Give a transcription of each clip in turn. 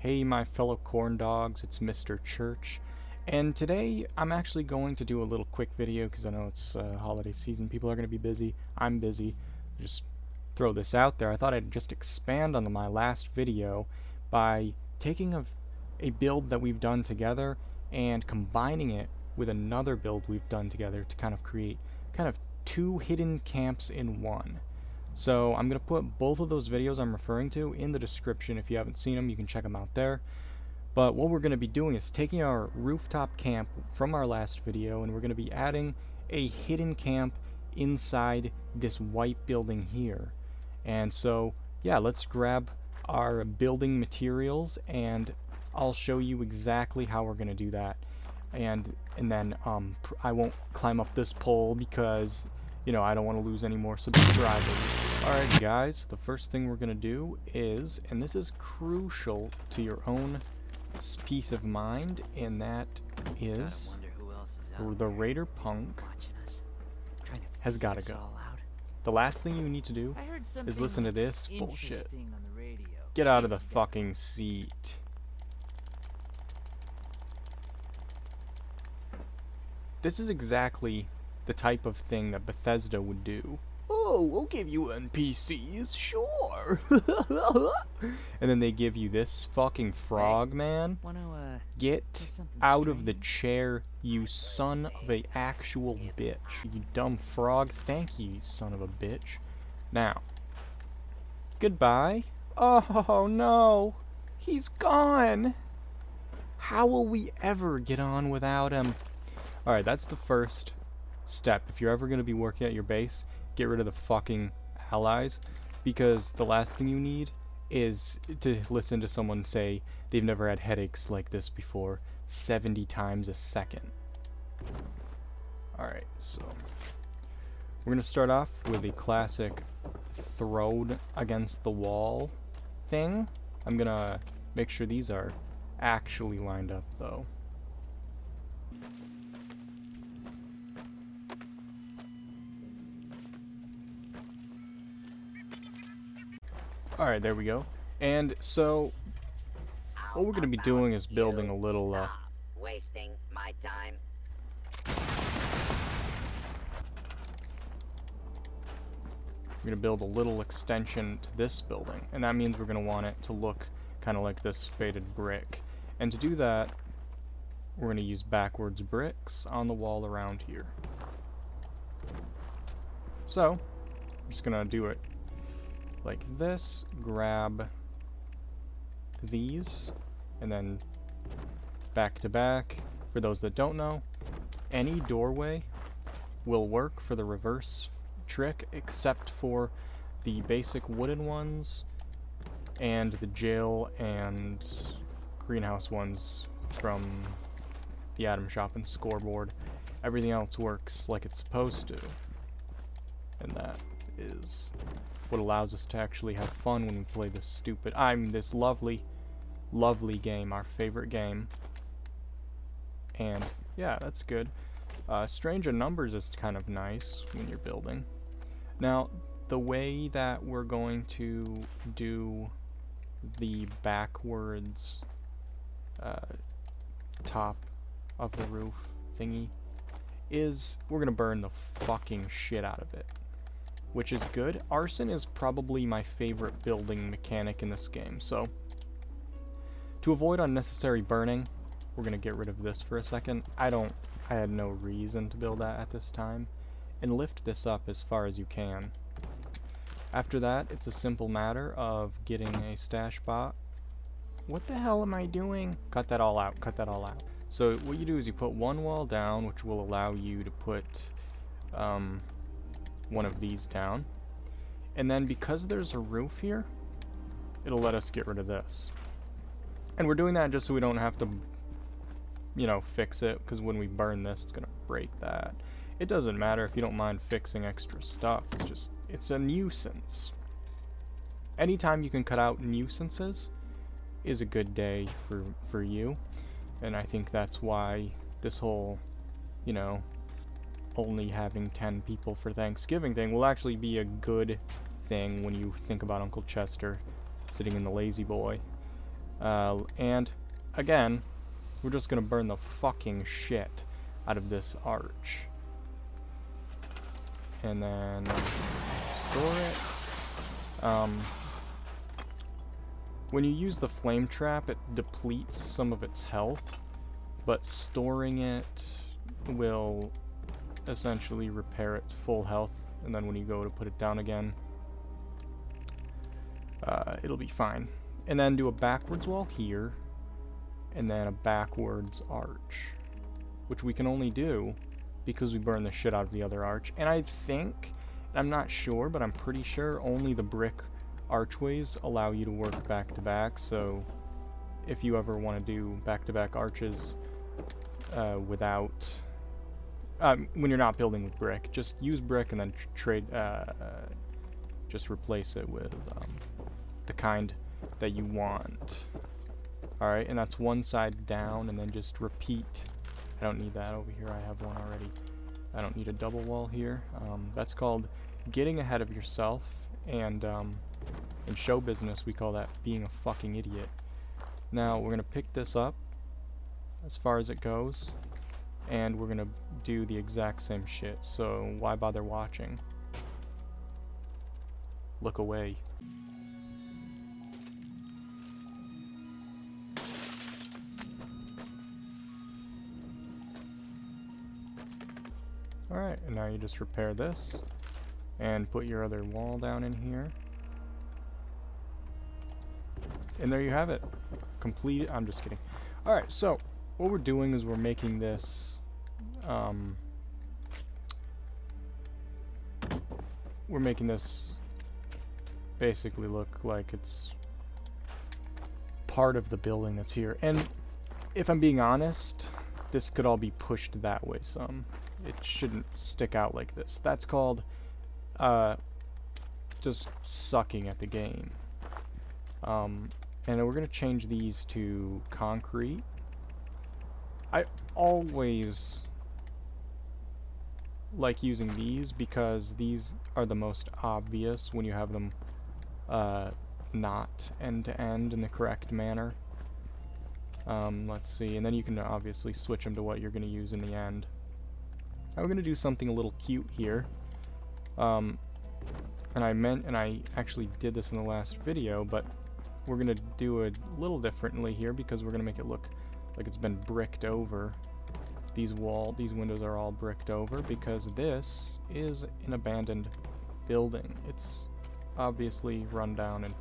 Hey my fellow corn dogs, it's Mr. Church, and today I'm actually going to do a little quick video because I know it's holiday season, people are going to be busy, I'm busy, just throw this out there. I thought I'd just expand on my last video by taking a build that we've done together and combining it with another build we've done together to kind of create kind of two hidden camps in one. So I'm going to put both of those videos I'm referring to in the description. If you haven't seen them, you can check them out there. But what we're going to be doing is taking our rooftop camp from our last video, and we're going to be adding a hidden camp inside this white building here. And so, yeah, let's grab our building materials, and I'll show you exactly how we're going to do that. And then I won't climb up this pole because, you know, I don't want to lose any more subscribers. Alright guys, the first thing we're going to do is, and this is crucial to your own peace of mind, and that is the Raider Punk has got to go. The last thing you need to do is listen to this bullshit. Get out of the fucking seat. This is exactly the type of thing that Bethesda would do. Oh, we'll give you NPCs, sure. And then they give you this fucking frog, man. Get out of the chair, you son of a actual bitch. You dumb frog. Thank you, son of a bitch. Now, goodbye. Oh no, he's gone. How will we ever get on without him? Alright, that's the first step. If you're ever going to be working at your base, get rid of the fucking allies, because the last thing you need is to listen to someone say they've never had headaches like this before 70 times a second. Alright, so we're going to start off with a classic thrown against the wall thing. I'm going to make sure these are actually lined up though. Alright, there we go. And so, what we're going to be doing is building a little, wasting my time. We're going to build a little extension to this building, and that means we're going to want it to look kind of like this faded brick. And to do that, we're going to use backwards bricks on the wall around here. So, I'm just going to do it like this, grab these, and then back to back. For those that don't know, any doorway will work for the reverse trick except for the basic wooden ones and the jail and greenhouse ones from the item shop and scoreboard. Everything else works like it's supposed to, and that is what allows us to actually have fun when we play this this lovely game, our favorite game. And yeah, that's good. Strange in numbers is kind of nice when you're building. Now, the way that we're going to do the backwards top of the roof thingy is we're gonna burn the fucking shit out of it, which is good. Arson is probably my favorite building mechanic in this game, so to avoid unnecessary burning, we're gonna get rid of this for a second. I had no reason to build that at this time, and lift this up as far as you can. After that, it's a simple matter of getting a stash bot. What the hell am I doing? Cut that all out, cut that all out. So what you do is you put one wall down, which will allow you to put one of these down, and then because there's a roof here, it'll let us get rid of this. And we're doing that just so we don't have to, you know, fix it, because when we burn this, it's gonna break that. It doesn't matter if you don't mind fixing extra stuff, it's a nuisance. Anytime you can cut out nuisances is a good day for you, and I think that's why this whole, you know, only having 10 people for Thanksgiving thing will actually be a good thing when you think about Uncle Chester sitting in the lazy boy. And again, we're just gonna burn the fucking shit out of this arch. And then store it. When you use the flame trap, it depletes some of its health, but storing it will essentially repair its full health, and then when you go to put it down again, it'll be fine. And then do a backwards wall here, and then a backwards arch, which we can only do because we burned the shit out of the other arch. And I think, I'm not sure, but I'm pretty sure only the brick archways allow you to work back to back. So if you ever want to do back to back arches without when you're not building with brick, just use brick and then just replace it with the kind that you want. Alright, and that's one side down, and then just repeat. I don't need that over here, I have one already. I don't need a double wall here. That's called getting ahead of yourself, and in show business we call that being a fucking idiot. Now we're gonna pick this up as far as it goes, and we're gonna do the exact same shit, so why bother watching? Look away. Alright, and now you just repair this and put your other wall down in here. And there you have it. Complete. I'm just kidding. Alright, so what we're doing is we're making this basically look like it's part of the building that's here. And if I'm being honest, this could all be pushed that way some. It shouldn't stick out like this. That's called just sucking at the game. And we're gonna change these to concrete. I always like using these because these are the most obvious when you have them not end to end in the correct manner. Let's see, and then you can obviously switch them to what you're going to use in the end. Now we're going to do something a little cute here. And I actually did this in the last video, but we're going to do it a little differently here because we're going to make it look like it's been bricked over. These windows are all bricked over because this is an abandoned building. It's obviously run down and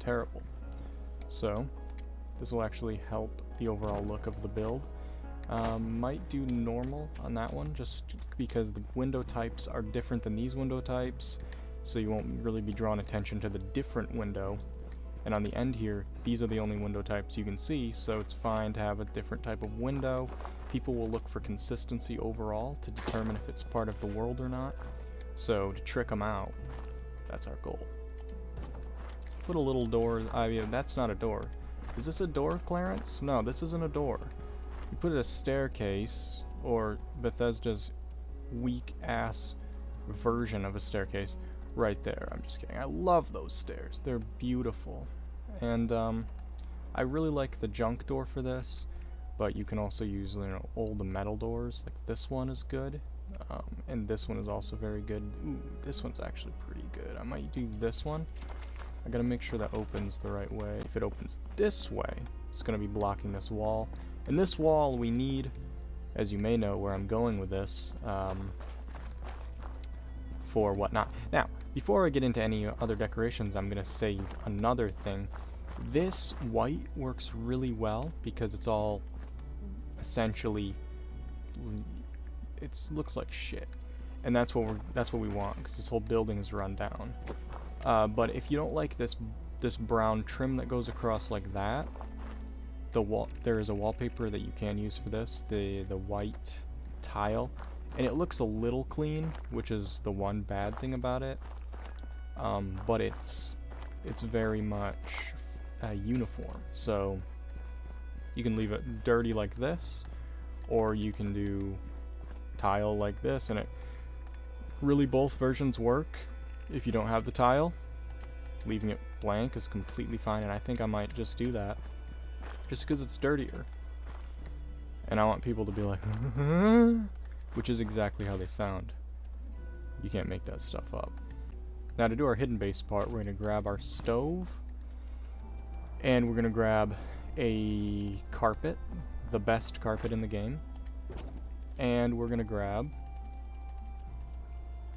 terrible. So this will actually help the overall look of the build. Might do normal on that one just because the window types are different than these window types, so you won't really be drawing attention to the different window. And on the end here, these are the only window types you can see, so it's fine to have a different type of window. People will look for consistency overall to determine if it's part of the world or not. So to trick them out, that's our goal. Put a little door. I mean, that's not a door. Is this a door, Clarence? No, this isn't a door. You put a staircase, or Bethesda's weak-ass version of a staircase, right there. I'm just kidding. I love those stairs. They're beautiful. And I really like the junk door for this, but you can also use, you know, old metal doors. Like this one is good, and this one is also very good. Ooh, this one's actually pretty good. I might do this one. I gotta make sure that opens the right way. If it opens this way, it's gonna be blocking this wall. And this wall we need, as you may know where I'm going with this, for whatnot. Now, before I get into any other decorations, I'm gonna say another thing. This white works really well because it's all essentially, it looks like shit, and that's what we want because this whole building is run down. But if you don't like this brown trim that goes across like that, there is a wallpaper that you can use for this, the white tile, and it looks a little clean, which is the one bad thing about it. But it's very much uniform, so you can leave it dirty like this, or you can do tile like this, and it really, both versions work. If you don't have the tile, leaving it blank is completely fine, and I think I might just do that. just because it's dirtier. And I want people to be like, which is exactly how they sound. You can't make that stuff up. Now to do our hidden base part, we're going to grab our stove, and we're going to grab a carpet, the best carpet in the game, and we're going to grab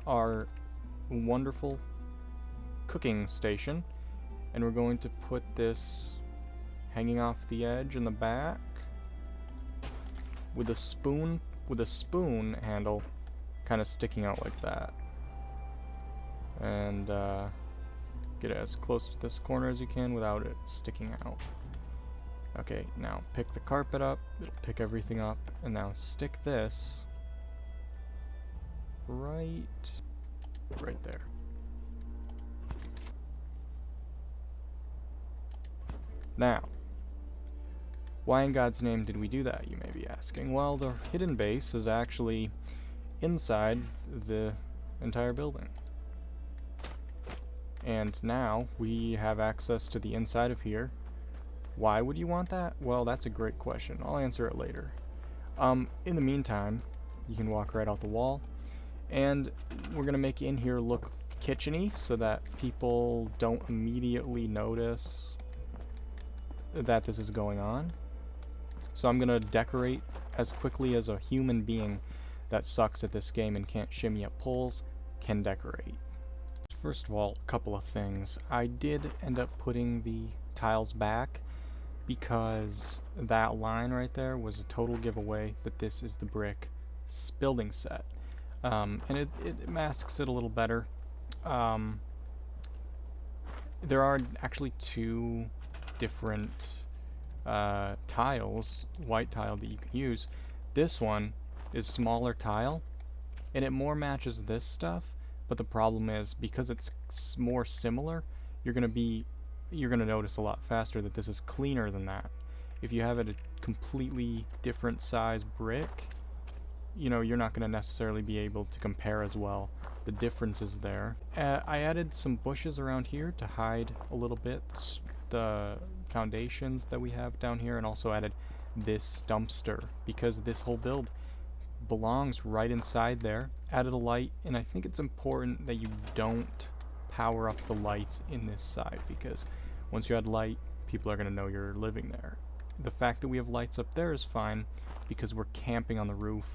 our wonderful cooking station, and we're going to put this hanging off the edge in the back with a spoon handle kind of sticking out like that. And get it as close to this corner as you can without it sticking out. Okay, now pick the carpet up, it'll pick everything up, and now stick this right there. Now, why in God's name did we do that, you may be asking? Well, the hidden base is actually inside the entire building. And now we have access to the inside of here. Why would you want that? Well, that's a great question. I'll answer it later. In the meantime, you can walk right out the wall, and we're gonna make in here look kitcheny so that people don't immediately notice that this is going on. So I'm gonna decorate as quickly as a human being that sucks at this game and can't shimmy up poles can decorate. First of all, a couple of things. I did end up putting the tiles back because that line right there was a total giveaway that this is the brick building set. And it masks it a little better. There are actually two different tiles, white tile that you can use. This one is smaller tile, and it more matches this stuff. But the problem is, because it's more similar, you're gonna notice a lot faster that this is cleaner than that. If you have it a completely different size brick, you know, you're not gonna necessarily be able to compare as well. The difference is there. I added some bushes around here to hide a little bit the foundations that we have down here, and also added this dumpster because this whole build belongs right inside there. Added a light, and I think it's important that you don't power up the lights in this side, because once you add light, people are going to know you're living there. The fact that we have lights up there is fine because we're camping on the roof.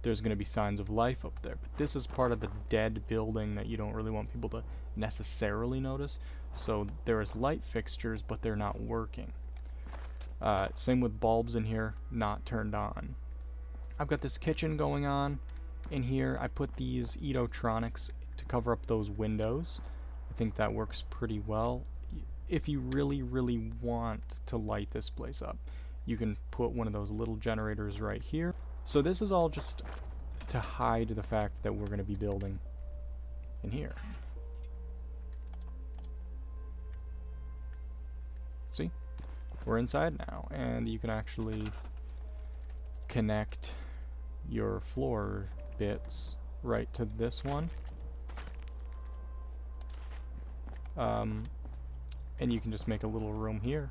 There's going to be signs of life up there, but this is part of the dead building that you don't really want people to necessarily notice. So there is light fixtures, but they're not working. Same with bulbs in here, not turned on. I've got this kitchen going on in here. I put these Edotronics to cover up those windows. I think that works pretty well. If you really, really want to light this place up, you can put one of those little generators right here. So this is all just to hide the fact that we're going to be building in here. See? We're inside now, and you can actually connect your floor bits right to this one. And you can just make a little room here.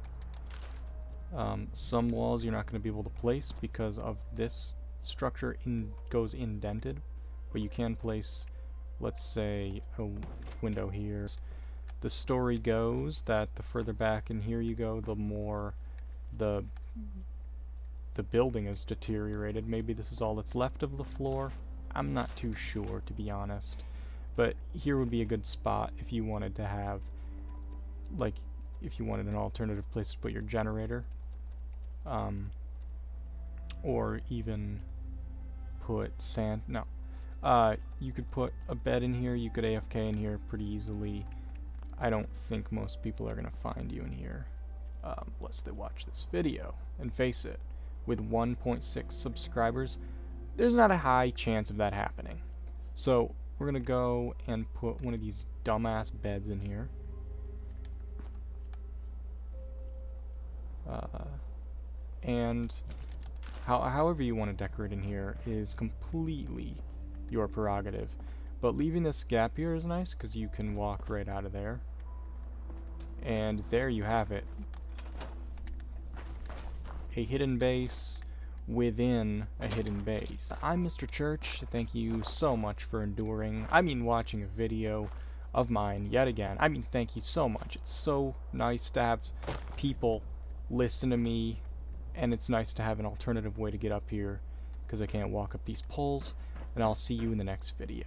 Some walls you're not going to be able to place because of this structure goes indented, but you can place, let's say, a window here. The story goes that the further back in here you go, the more the building is deteriorated. Maybe this is all that's left of the floor. I'm not too sure, to be honest. But here would be a good spot if you wanted to have, like, if you wanted an alternative place to put your generator. Or even put sand. No. You could put a bed in here. You could AFK in here pretty easily. I don't think most people are going to find you in here. Unless they watch this video. And face it, with 1.6 subscribers, there's not a high chance of that happening. So we're going to go and put one of these dumbass beds in here. And however you want to decorate in here is completely your prerogative. But leaving this gap here is nice because you can walk right out of there. And there you have it. a hidden base within a hidden base. I'm Mr. Church. Thank you so much for watching a video of mine yet again. Thank you so much. It's so nice to have people listen to me, and it's nice to have an alternative way to get up here because I can't walk up these poles, and I'll see you in the next video.